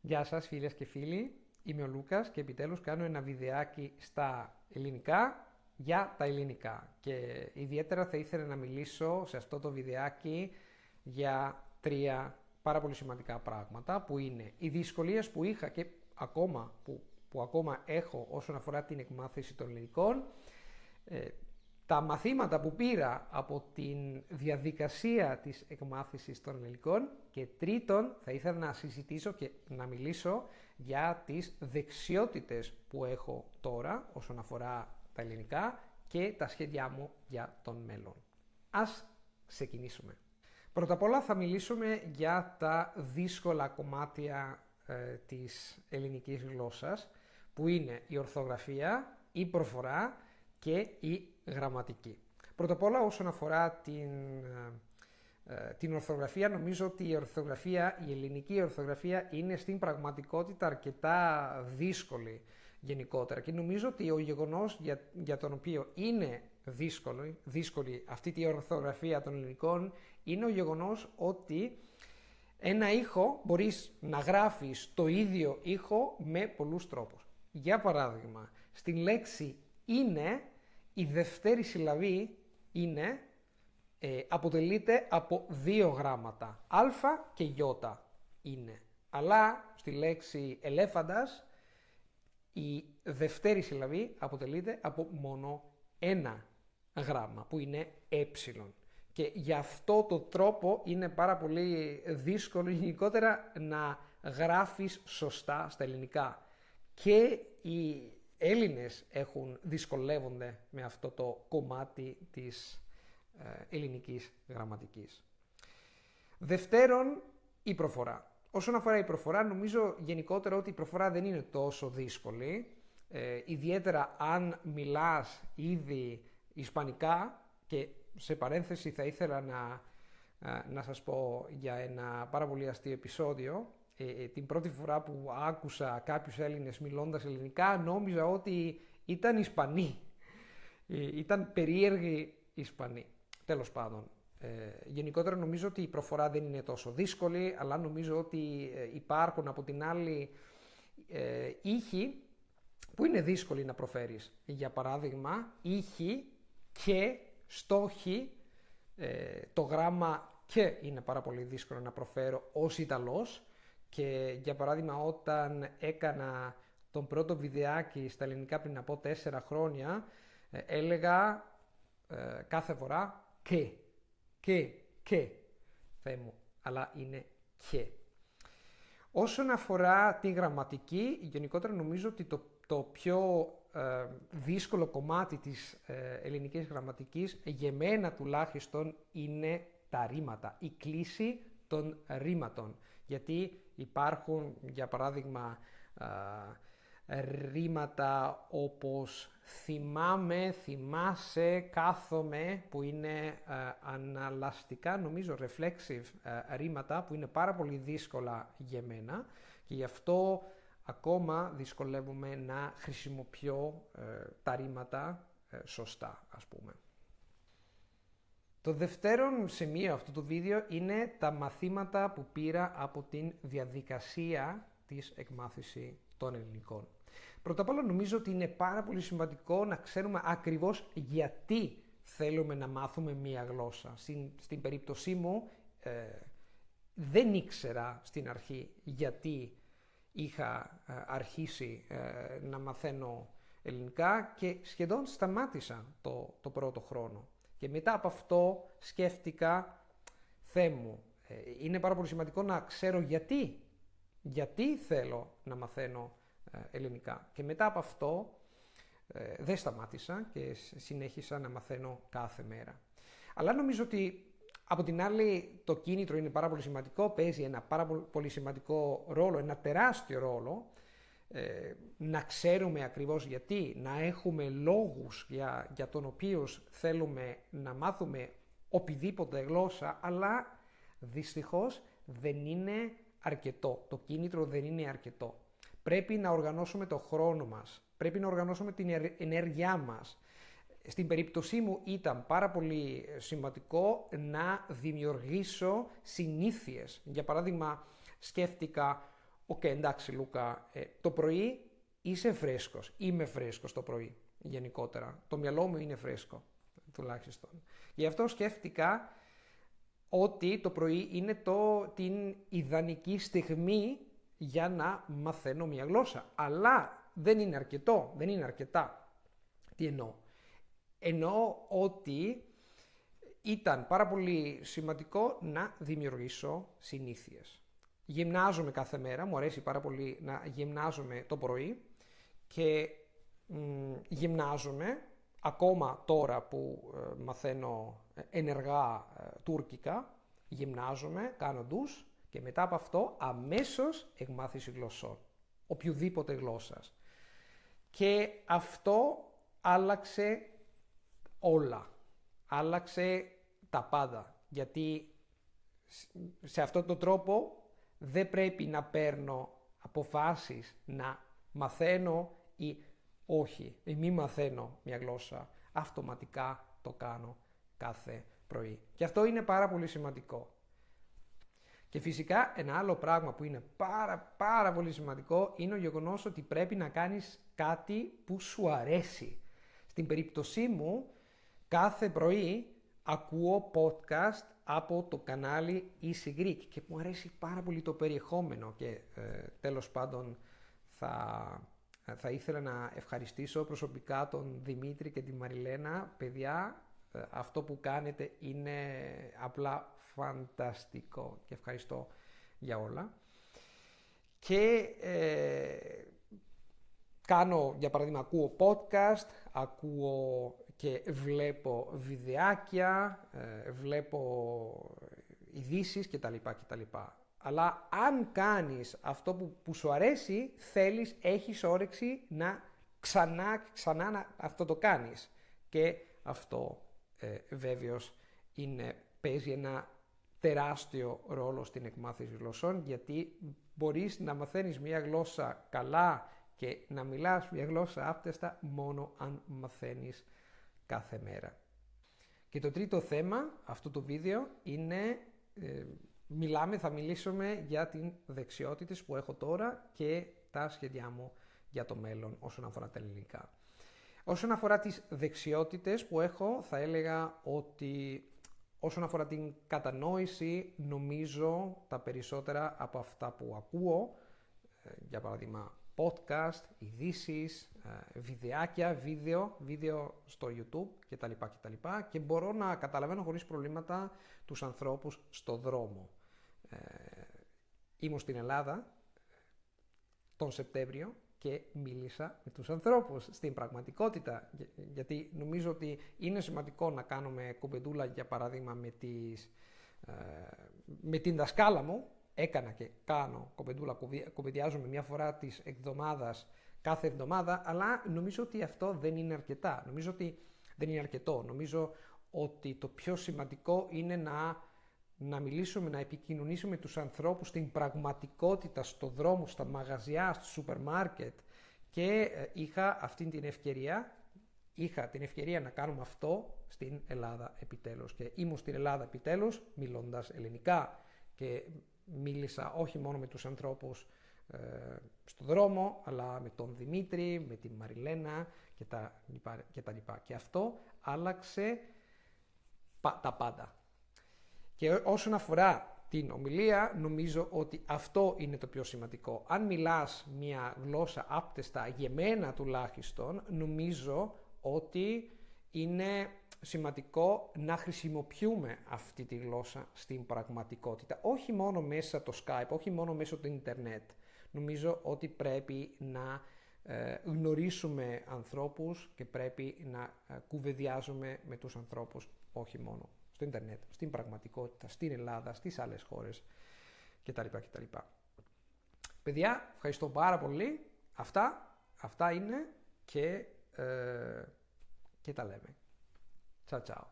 Γεια σας φίλες και φίλοι, είμαι ο Λούκας και επιτέλους κάνω ένα βιντεάκι στα ελληνικά για τα ελληνικά και ιδιαίτερα θα ήθελα να μιλήσω σε αυτό το βιντεάκι για τρία πάρα πολύ σημαντικά πράγματα που είναι οι δυσκολίες που είχα και που ακόμα έχω όσον αφορά την εκμάθηση των ελληνικών, τα μαθήματα που πήρα από την διαδικασία της εκμάθησης των ελληνικών και τρίτον θα ήθελα να συζητήσω και να μιλήσω για τις δεξιότητες που έχω τώρα όσον αφορά τα ελληνικά και τα σχέδιά μου για τον μέλλον. Ας ξεκινήσουμε. Πρώτα απ' όλα θα μιλήσουμε για τα δύσκολα κομμάτια της ελληνικής γλώσσας που είναι η ορθογραφία, η προφορά και η γραμματική. Πρώτα απ' όλα όσον αφορά την ορθογραφία, νομίζω ότι η ελληνική ορθογραφία είναι στην πραγματικότητα αρκετά δύσκολη γενικότερα και νομίζω ότι ο γεγονός για τον οποίο είναι δύσκολη αυτή η ορθογραφία των ελληνικών είναι ο γεγονός ότι ένα ήχο μπορείς να γράφεις το ίδιο ήχο με πολλούς τρόπους. Για παράδειγμα, στην λέξη είναι, η δευτέρη συλλαβή είναι αποτελείται από δύο γράμματα, α και ι είναι. Αλλά στη λέξη ελέφαντας η δευτέρη συλλαβή αποτελείται από μόνο ένα γράμμα που είναι ε. Και γι' αυτό το τρόπο είναι πάρα πολύ δύσκολο γενικότερα να γράφεις σωστά στα ελληνικά. Και οι Έλληνες δυσκολεύονται με αυτό το κομμάτι της ελληνικής γραμματικής. Δευτέρον, η προφορά. Όσον αφορά η προφορά, νομίζω γενικότερα ότι η προφορά δεν είναι τόσο δύσκολη. Ιδιαίτερα αν μιλάς ήδη ισπανικά και σε παρένθεση θα ήθελα να σας πω για ένα πάρα πολύ αστείο επεισόδιο. Την πρώτη φορά που άκουσα κάποιους Έλληνες μιλώντας ελληνικά νόμιζα ότι ήταν Ισπανοί. Ήταν περίεργοι Ισπανοί. Τέλος πάντων, γενικότερα νομίζω ότι η προφορά δεν είναι τόσο δύσκολη, αλλά νομίζω ότι υπάρχουν από την άλλη ήχοι που είναι δύσκολοι να προφέρεις. Για παράδειγμα, ήχοι και στόχοι, το γράμμα και είναι πάρα πολύ δύσκολο να προφέρω ως Ιταλός και για παράδειγμα όταν έκανα τον πρώτο βιντεάκι στα ελληνικά πριν από 4 χρόνια έλεγα κάθε φορά και, Θεέ μου, αλλά είναι και. Όσον αφορά τη γραμματική, γενικότερα νομίζω ότι το πιο δύσκολο κομμάτι της ελληνικής γραμματικής, για μένα τουλάχιστον, είναι τα ρήματα, η κλίση των ρήματων. Γιατί υπάρχουν, για παράδειγμα, ρήματα όπως θυμάμαι, θυμάσαι, κάθομαι, που είναι αναλαστικά, νομίζω, reflexive ρήματα, που είναι πάρα πολύ δύσκολα για μένα και γι' αυτό ακόμα δυσκολεύομαι να χρησιμοποιώ τα ρήματα σωστά, ας πούμε. Το δεύτερο σημείο αυτού του βίντεο είναι τα μαθήματα που πήρα από την διαδικασία της εκμάθησης των ελληνικών. Πρώτα απ' όλα νομίζω ότι είναι πάρα πολύ σημαντικό να ξέρουμε ακριβώς γιατί θέλουμε να μάθουμε μία γλώσσα. Στην περίπτωσή μου δεν ήξερα στην αρχή γιατί είχα αρχίσει να μαθαίνω ελληνικά και σχεδόν σταμάτησα το πρώτο χρόνο. Και μετά από αυτό σκέφτηκα, Θεέ μου, είναι πάρα πολύ σημαντικό να ξέρω γιατί θέλω να μαθαίνω ελληνικά. Και μετά από αυτό δεν σταμάτησα και συνέχισα να μαθαίνω κάθε μέρα. Αλλά νομίζω ότι από την άλλη το κίνητρο είναι πάρα πολύ σημαντικό, παίζει ένα πάρα πολύ σημαντικό ρόλο, ένα τεράστιο ρόλο, να ξέρουμε ακριβώς γιατί, να έχουμε λόγους για τον οποίο θέλουμε να μάθουμε οποιαδήποτε γλώσσα, αλλά δυστυχώς δεν είναι αρκετό, το κίνητρο δεν είναι αρκετό. Πρέπει να οργανώσουμε το χρόνο μας, πρέπει να οργανώσουμε την ενέργειά μας. Στην περίπτωσή μου ήταν πάρα πολύ σημαντικό να δημιουργήσω συνήθειες. Για παράδειγμα, σκέφτηκα οκ, εντάξει Λούκα, το πρωί είσαι φρέσκος, είμαι φρέσκος το πρωί γενικότερα. Το μυαλό μου είναι φρέσκο τουλάχιστον. Γι' αυτό σκέφτηκα ότι το πρωί είναι την ιδανική στιγμή για να μαθαίνω μια γλώσσα. Αλλά δεν είναι αρκετό, δεν είναι αρκετά. Τι εννοώ? Εννοώ ότι ήταν πάρα πολύ σημαντικό να δημιουργήσω συνήθειες. Γυμνάζομαι κάθε μέρα, μου αρέσει πάρα πολύ να γυμνάζομαι το πρωί και γυμνάζομαι ακόμα τώρα που μαθαίνω ενεργά τουρκικά, γυμνάζομαι, κάνω ντους και μετά από αυτό αμέσως εκμάθηση γλωσσών, οποιοδήποτε γλώσσας. Και αυτό άλλαξε όλα, άλλαξε τα πάντα, γιατί σε αυτόν τον τρόπο δεν πρέπει να παίρνω αποφάσεις να μαθαίνω ή όχι, ή μη μαθαίνω μια γλώσσα. Αυτοματικά το κάνω κάθε πρωί. Και αυτό είναι πάρα πολύ σημαντικό. Και φυσικά ένα άλλο πράγμα που είναι πάρα πολύ σημαντικό είναι ο γεγονός ότι πρέπει να κάνεις κάτι που σου αρέσει. Στην περίπτωσή μου, κάθε πρωί ακούω podcast από το κανάλι Easy Greek και μου αρέσει πάρα πολύ το περιεχόμενο και τέλος πάντων θα ήθελα να ευχαριστήσω προσωπικά τον Δημήτρη και τη Μαριλένα. Παιδιά, αυτό που κάνετε είναι απλά φανταστικό και ευχαριστώ για όλα. Και κάνω, για παράδειγμα, ακούω podcast, ακούω και βλέπω βιντεάκια, βλέπω ειδήσεις κτλ. Αλλά αν κάνεις αυτό που σου αρέσει, έχεις όρεξη να ξανά να αυτό το κάνεις. Και αυτό βέβαιος παίζει ένα τεράστιο ρόλο στην εκμάθηση γλωσσών, γιατί μπορείς να μαθαίνεις μια γλώσσα καλά και να μιλάς μια γλώσσα άπτεστα μόνο αν μαθαίνεις κάθε μέρα. Και το τρίτο θέμα αυτού του βίντεο είναι θα μιλήσουμε για τις δεξιότητες που έχω τώρα και τα σχέδιά μου για το μέλλον όσον αφορά τα ελληνικά. Όσον αφορά τις δεξιότητες που έχω, θα έλεγα ότι όσον αφορά την κατανόηση, νομίζω τα περισσότερα από αυτά που ακούω, για παράδειγμα podcast, ειδήσεις, βιντεάκια, βίντεο στο YouTube κτλ. Και μπορώ να καταλαβαίνω χωρίς προβλήματα τους ανθρώπους στο δρόμο. Ήμουν στην Ελλάδα τον Σεπτέμβριο και μίλησα με τους ανθρώπους στην πραγματικότητα, γιατί νομίζω ότι είναι σημαντικό να κάνουμε κουβεντούλα, για παράδειγμα με την δασκάλα μου. Έκανα και κάνω κουβεντούλα, κουβεντιάζουμε μια φορά της εβδομάδας, κάθε εβδομάδα, αλλά νομίζω ότι αυτό δεν είναι αρκετά. Νομίζω ότι δεν είναι αρκετό. Νομίζω ότι το πιο σημαντικό είναι να μιλήσουμε, να επικοινωνήσουμε με τους ανθρώπους στην πραγματικότητα, στο δρόμο, στα μαγαζιά, στο σούπερ μάρκετ. Και είχα την ευκαιρία να κάνουμε αυτό στην Ελλάδα επιτέλους. Και ήμουν στην Ελλάδα επιτέλους μιλώντας ελληνικά και μίλησα όχι μόνο με τους ανθρώπους στο δρόμο, αλλά με τον Δημήτρη, με την Μαριλένα και τα λοιπά. Και αυτό άλλαξε τα πάντα. Και όσον αφορά την ομιλία, νομίζω ότι αυτό είναι το πιο σημαντικό. Αν μιλάς μια γλώσσα άπτεστα, για μένα τουλάχιστον, νομίζω ότι είναι σημαντικό να χρησιμοποιούμε αυτή τη γλώσσα στην πραγματικότητα. Όχι μόνο μέσα το Skype, όχι μόνο μέσω του Ιντερνετ. Νομίζω ότι πρέπει να γνωρίσουμε ανθρώπους και πρέπει να κουβεντιάζουμε με τους ανθρώπους, όχι μόνο στο Ιντερνετ, στην πραγματικότητα, στην Ελλάδα, στις άλλες χώρες κτλ. Παιδιά, ευχαριστώ πάρα πολύ. Αυτά είναι και τα λέμε. Ciao ciao.